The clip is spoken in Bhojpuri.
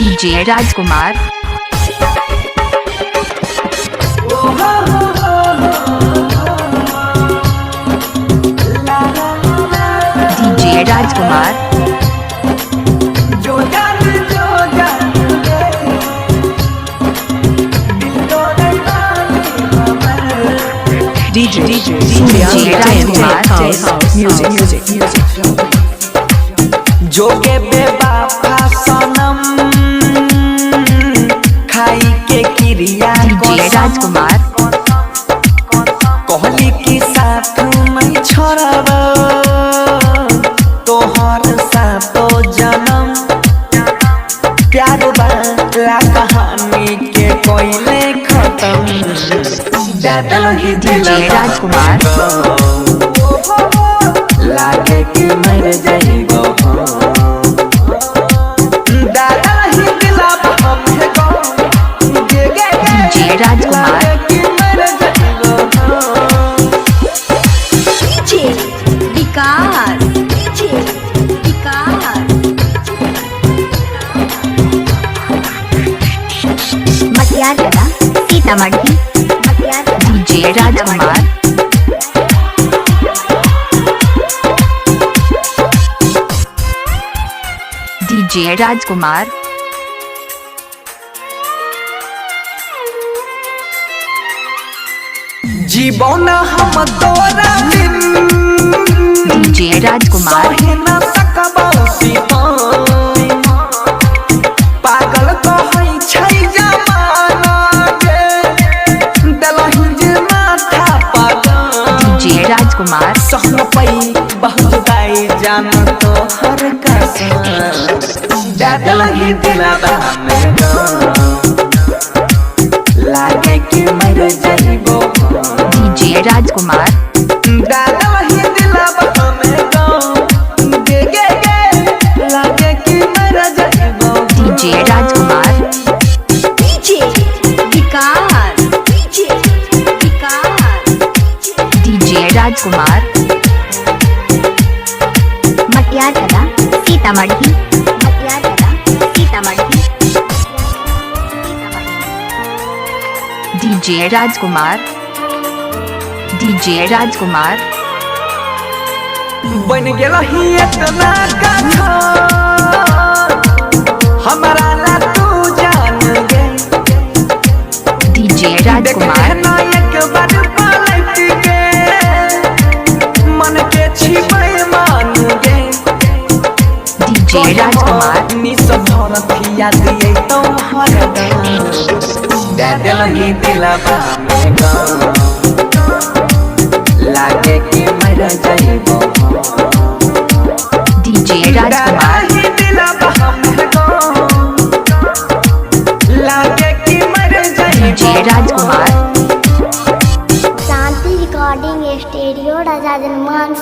डीजे राजकुमार। डीजे राजकुमार। DJ राजकुमार। music जोगे बेबाफा सनम खाई के क्रिया डीजे राजकुमार। कहली की साथ नहीं छोड़ब तोहर सातो जन्म प्यार वाला कहानी के कोयले खत्म डीजे राजकुमार। लागे कि मर जाइबो डीजे राजकुमार। सीतामढ़ी। डीजे राजकुमार। डीजे राजकुमार। जीवन हम तोरा बिन डीजे राजकुमार। सहे न सकबौ सीता पागल कहै छै जमाना के दलहि जे माथा पागल डीजे राजकुमार। सहन पई बहुत दाई जान तो हर कसम दलहि दिलबा में लागे कि मर जाइबो डीजे राजकुमार। डीजे राजकुमार। डीजे राजकुमार। मटियारकला सीतामढ़ी। सीतामढ़ी। डीजे राजकुमार। डीजे राजकुमार। बन गेल ही इतना कथा हमारा ला तू जान गे डीजे राजकुमार। एक बार पलट के मन के छिपे मान गे डीजे राजकुमार। निस भरथिया दिए तो हर दिलही दिलबा में लागे कि मर जाइबो डीजे राजकुमार। लागे कि मर जाइबो डीजे राजकुमार। शांति रिकॉर्डिंग स्टूडियो राजा जनमान।